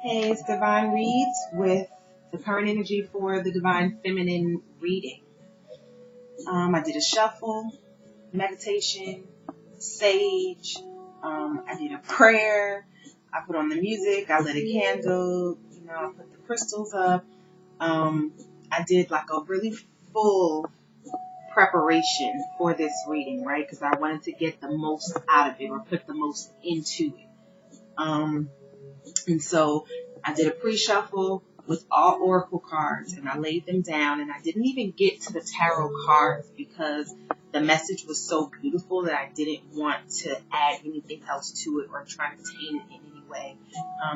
Hey, it's Divine Readz with the current energy for the Divine Feminine reading. I did a shuffle, meditation, sage. I did a prayer. I put on the music. I lit a candle. I put the crystals up. I did like a really full preparation for this reading, right? Because I wanted to get the most out of it or put the most into it. And so I did a pre-shuffle with all oracle cards, and I laid them down, and I didn't even get to the tarot cards because the message was so beautiful that I didn't want to add anything else to it or try to taint it in any way.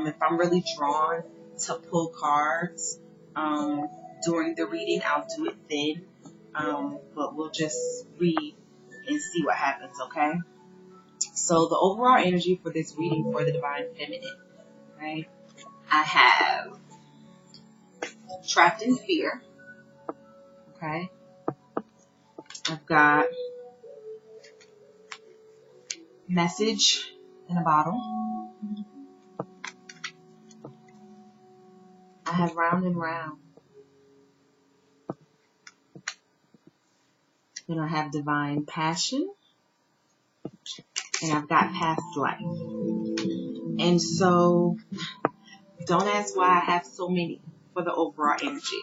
If I'm really drawn to pull cards during the reading, I'll do it then. But we'll just read and see what happens, okay? So the overall energy for this reading for the Divine Feminine, right? I have trapped in fear, okay? I've got message in a bottle. I have round and round. Then I have divine passion. And I've got past life. And so, don't ask why I have so many for the overall energy.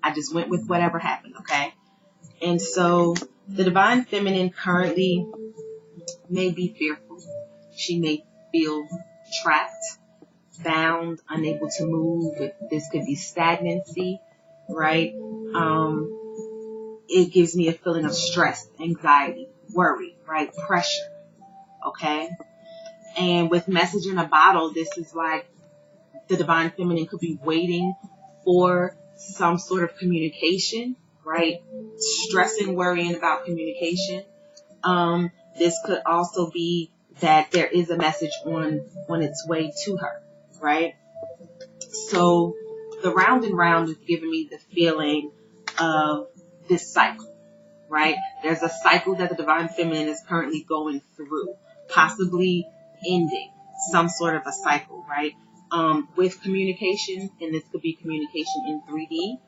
I just went with whatever happened, okay? And so, the Divine Feminine currently may be fearful. She may feel trapped, bound, unable to move. This could be stagnancy, right? It gives me a feeling of stress, anxiety, worry, right? Pressure, okay? And with message in a bottle, this is like the Divine Feminine could be waiting for some sort of communication, right? Stressing, worrying about communication. This could also be that there is a message on its way to her, right? So the round and round is giving me the feeling of this cycle, right? There's a cycle that the Divine Feminine is currently going through, possibly ending some sort of a cycle, right? With communication, and this could be communication in 3D,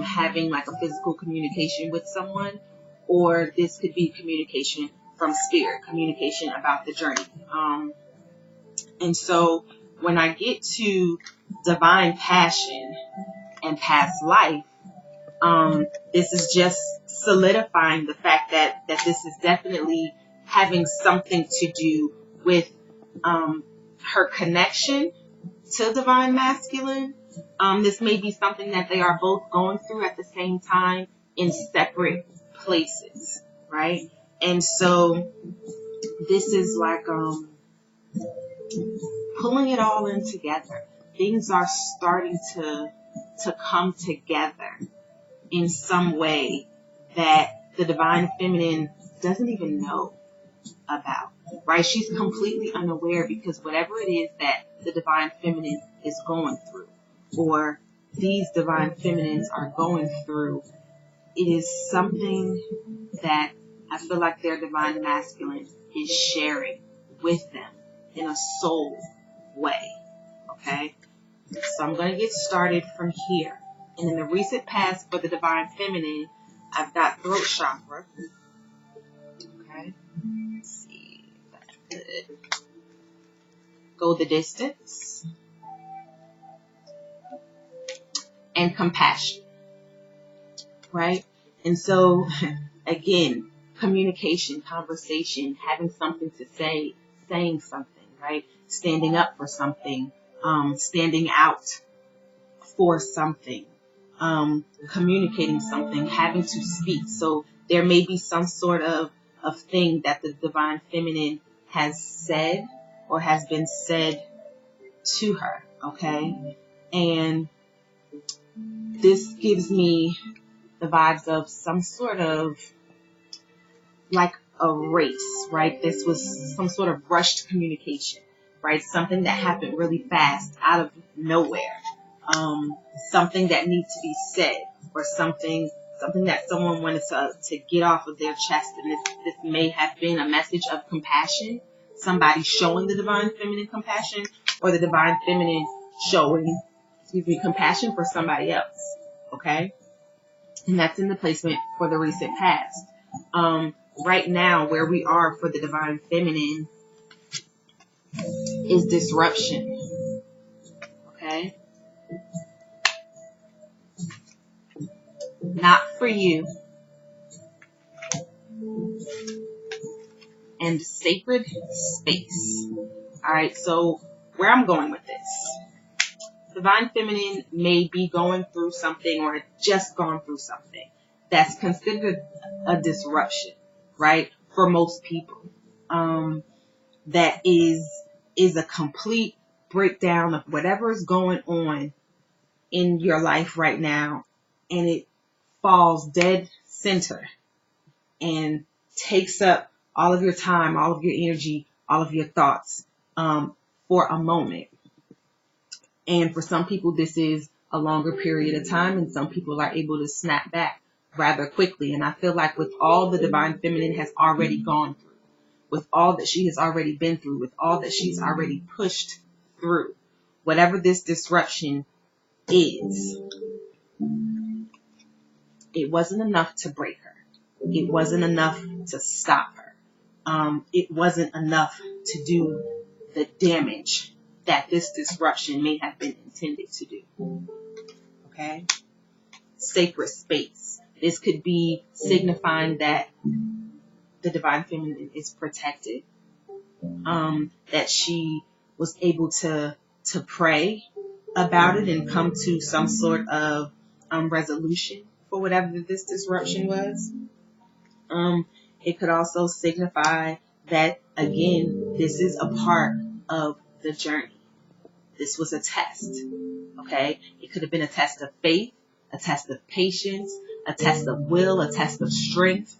having like a physical communication with someone, or this could be communication from spirit, communication about the journey. And so when I get to divine passion and past life, this is just solidifying the fact that this is definitely having something to do with her connection to divine masculine. This may be something that they are both going through at the same time in separate places, right? And so this is like pulling it all in together. Things are starting to come together in some way that the Divine Feminine doesn't even know about, right? She's completely unaware because whatever it is that the Divine Feminine is going through, or these Divine Feminines are going through, it is something that I feel like their Divine Masculine is sharing with them in a soul way, okay? So I'm going to get started from here. And in the recent past for the Divine Feminine, I've got throat chakra. Okay. Let's see if that's good. Go the distance. And compassion. Right? And so, again, communication, conversation, having something to say, saying something, right? Standing up for something, standing out for something. Communicating something, having to speak. So there may be some sort of thing that the Divine Feminine has said or has been said to her, okay? And this gives me the vibes of some sort of like a race, right? This was some sort of rushed communication, right? Something that happened really fast out of nowhere. Something that needs to be said, or something that someone wanted to get off of their chest. And this may have been a message of compassion, somebody showing the Divine Feminine compassion, or the divine feminine showing, compassion for somebody else. Okay? And that's in the placement for the recent past. Right now, where we are for the divine feminine is disruption. Okay? Not for you. And sacred space. Alright, so where I'm going with this. Divine feminine may be going through something or just gone through something that's considered a disruption, right? For most people. That is a complete breakdown of whatever is going on in your life right now, and it falls dead center and takes up all of your time, all of your energy, all of your thoughts for a moment. And for some people, this is a longer period of time, and some people are able to snap back rather quickly. And I feel like with all the divine feminine has already gone through, with all that she has already been through, with all that she's already pushed through, whatever this disruption is, it wasn't enough to break her. It wasn't enough to stop her. It wasn't enough to do the damage that this disruption may have been intended to do. Okay? Sacred space. This could be signifying that the divine feminine is protected. That she was able to pray about it and come to some sort of resolution for whatever this disruption was. It could also signify that, again, this is a part of the journey. This was a test, okay? It could have been a test of faith, a test of patience, a test of will, a test of strength,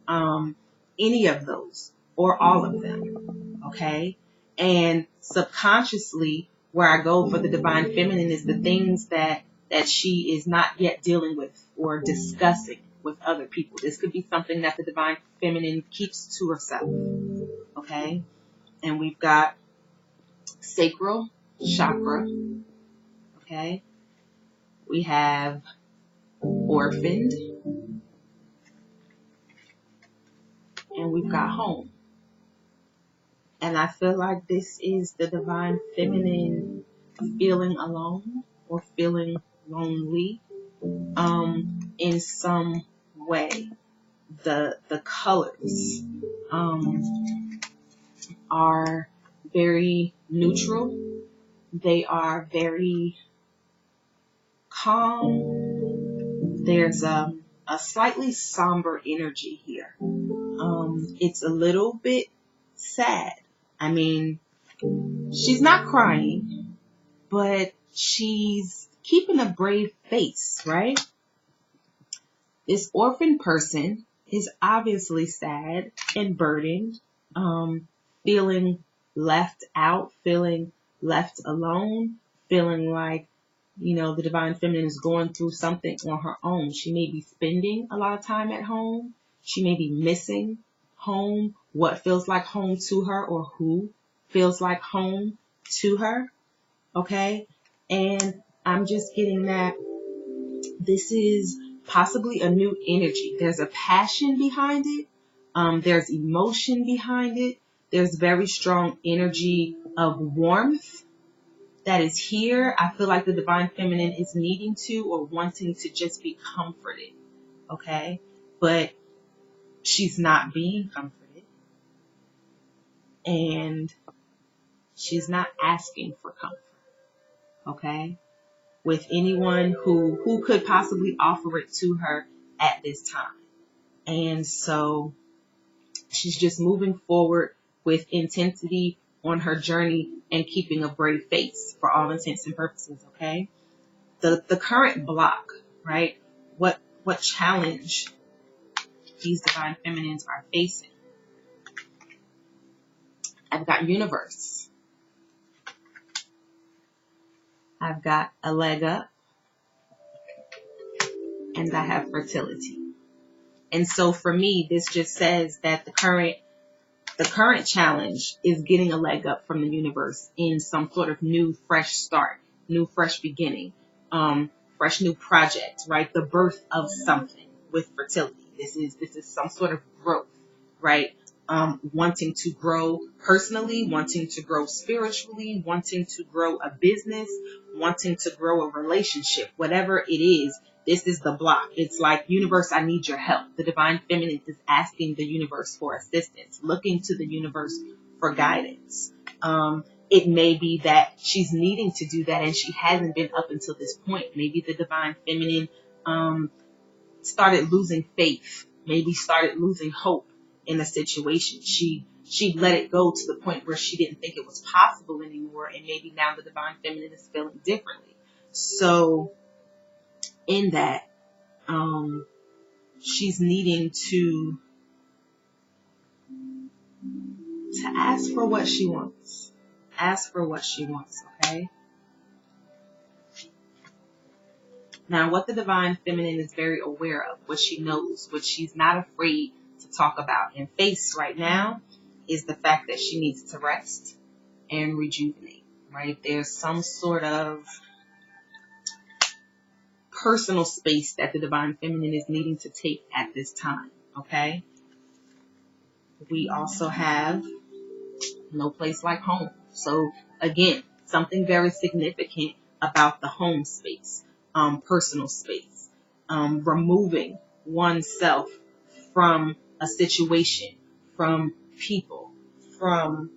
any of those or all of them, okay? And subconsciously, where I go for the divine feminine is the things that she is not yet dealing with or discussing with other people. This could be something that the divine feminine keeps to herself, okay? And we've got sacral chakra, okay? We have orphaned, and we've got home. And I feel like this is the divine feminine feeling alone or feeling lonely in some way. The colors are very neutral. They are very calm. There's a slightly somber energy here. It's a little bit sad. I mean, she's not crying, but she's keeping a brave face, right? This orphan person is obviously sad and burdened, feeling left out, feeling left alone, feeling like, the divine feminine is going through something on her own. She may be spending a lot of time at home. She may be missing home, what feels like home to her, or who feels like home to her. Okay? And I'm just getting that this is possibly a new energy. There's a passion behind it. There's emotion behind it. There's very strong energy of warmth that is here. I feel like the divine feminine is needing to or wanting to just be comforted. Okay? But she's not being comforted. And she's not asking for comfort. Okay? With anyone who could possibly offer it to her at this time. And so she's just moving forward with intensity on her journey and keeping a brave face for all intents and purposes, okay? The current block, right? What challenge these divine feminines are facing. I've got universe. I've got a leg up. And I have fertility. And so for me, this just says that the current The current challenge is getting a leg up from the universe in some sort of new, fresh start, new, fresh beginning, fresh new project, right? The birth of something with fertility. This is some sort of growth, right? Wanting to grow personally, wanting to grow spiritually, wanting to grow a business, wanting to grow a relationship, whatever it is. This is the block. It's like, universe, I need your help. The divine feminine is asking the universe for assistance, looking to the universe for guidance. It may be that she's needing to do that and she hasn't been up until this point. Maybe the divine feminine started losing faith, maybe started losing hope in a situation. She let it go to the point where she didn't think it was possible anymore, and maybe now the divine feminine is feeling differently. So in that, she's needing to ask for what she wants. Ask for what she wants, okay? Now, what the divine feminine is very aware of, what she knows, what she's not afraid to talk about and face right now, is the fact that she needs to rest and rejuvenate, right? There's some sort of personal space that the divine feminine is needing to take at this time, okay? We also have no place like home. So again, something very significant about the home space, personal space, removing oneself from a situation, from people, from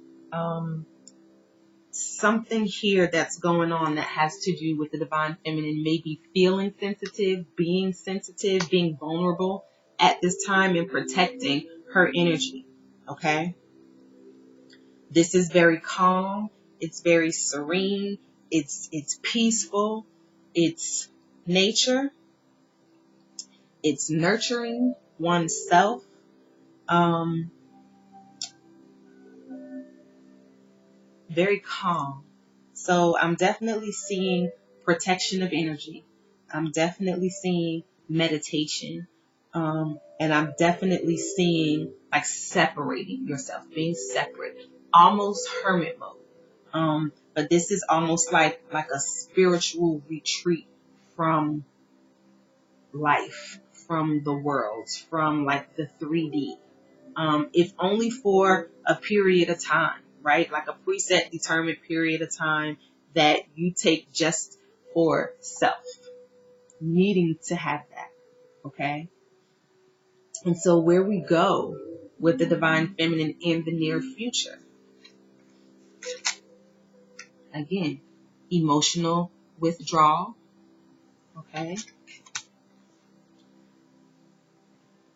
something here that's going on that has to do with the divine feminine, maybe feeling sensitive, being vulnerable at this time, and protecting her energy, okay? This is very calm. It's very serene. It's peaceful. It's nature. It's nurturing oneself. Very calm. So I'm definitely seeing protection of energy. I'm definitely seeing meditation. And I'm definitely seeing like separating yourself, being separate, almost hermit mode. But this is almost like a spiritual retreat from life, from the world, from like the 3D. If only for a period of time, right? Like a preset determined period of time that you take just for self, needing to have that, okay? And so where we go with the divine feminine in the near future, again, emotional withdrawal, okay?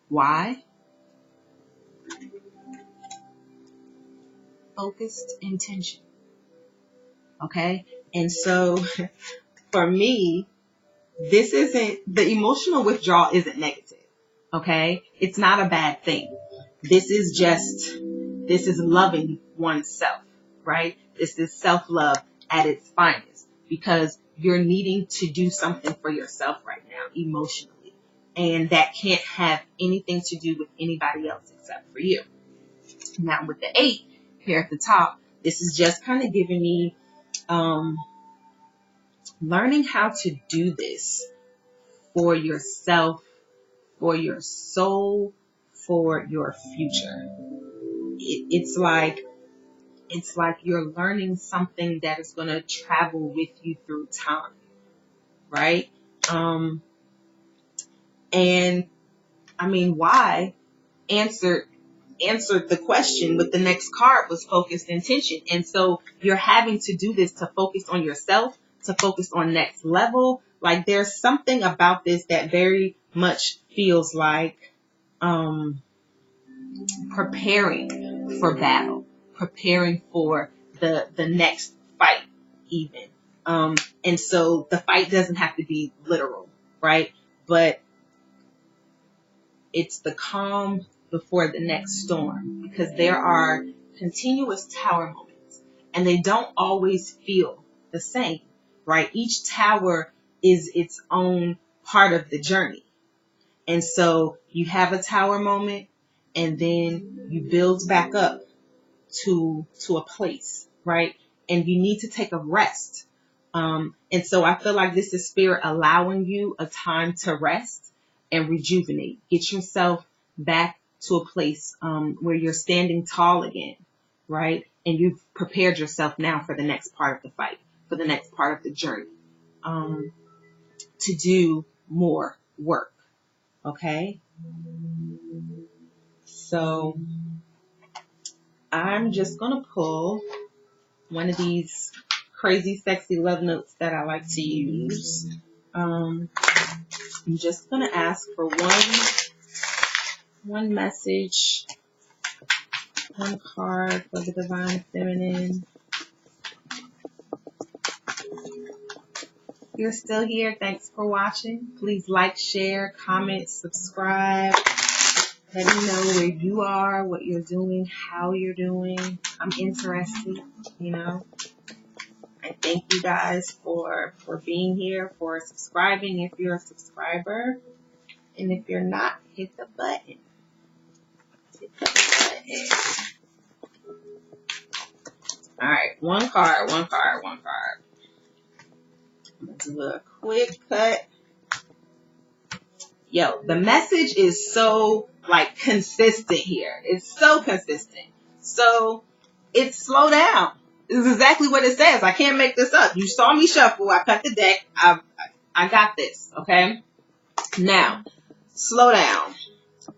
Why? Focused intention, okay? And so for me, this isn't, the emotional withdrawal isn't negative, okay? It's not a bad thing. This is loving oneself, right? This is self-love at its finest, because you're needing to do something for yourself right now, emotionally. And that can't have anything to do with anybody else except for you. Now with the 8 here at the top, this is just kind of giving me learning how to do this for yourself, for your soul, for your future. It's like you're learning something that is going to travel with you through time, right? And I mean, why answered the question with the next card was focused intention. And so you're having to do this to focus on yourself, to focus on next level. Like there's something about this that very much feels like preparing for battle, preparing for the next fight even. And so the fight doesn't have to be literal, right? But it's the calm before the next storm, because there are continuous tower moments and they don't always feel the same, right? Each tower is its own part of the journey. And so you have a tower moment and then you build back up to a place, right? And you need to take a rest. And so I feel like this is spirit allowing you a time to rest and rejuvenate. Get yourself back to a place where you're standing tall again, right? And you've prepared yourself now for the next part of the fight, for the next part of the journey, to do more work, okay? So I'm just going to pull one of these crazy, sexy love notes that I like to use. I'm just going to ask for one message, one card for the Divine Feminine. If you're still here, thanks for watching. Please like, share, comment, subscribe. Let me know where you are, what you're doing, how you're doing. I'm interested, you know. I thank you guys for being here, for subscribing if you're a subscriber. And if you're not, hit the button. Hit the button. All right, one card. I'm going to do a quick cut. Yo, the message is so, like, consistent here. It's so consistent. So, it's slow down. This is exactly what it says. I can't make this up. You saw me shuffle. I cut the deck. I got this, okay? Now, slow down.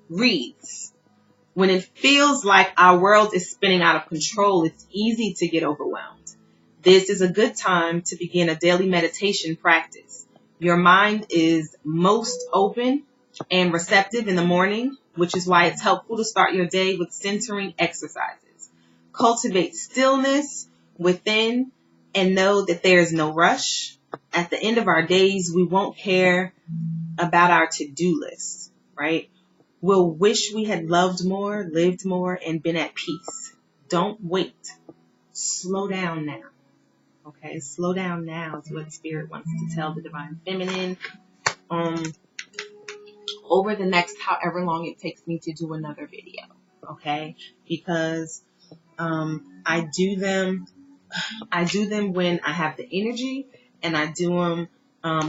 Readz. When it feels like our world is spinning out of control, it's easy to get overwhelmed. This is a good time to begin a daily meditation practice. Your mind is most open and receptive in the morning, which is why it's helpful to start your day with centering exercises. Cultivate stillness within and know that there is no rush. At the end of our days, we won't care about our to-do list, right? We'll wish we had loved more, lived more, and been at peace. Don't wait. Slow down now. Okay, slow down now is what Spirit wants to tell the Divine Feminine. Over the next however long it takes me to do another video. Okay, because I do them when I have the energy, and I do them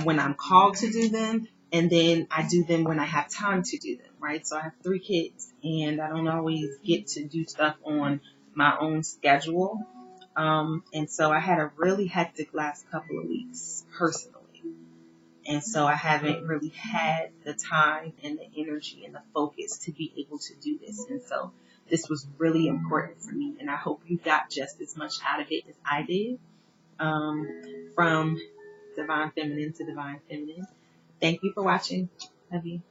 when I'm called to do them, and then I do them when I have time to do them, right? So I have 3 kids, and I don't always get to do stuff on my own schedule. And so I had a really hectic last couple of weeks personally. And so I haven't really had the time and the energy and the focus to be able to do this. And so this was really important for me. And I hope you got just as much out of it as I did. From Divine Feminine to Divine Feminine. Thank you for watching. Love you.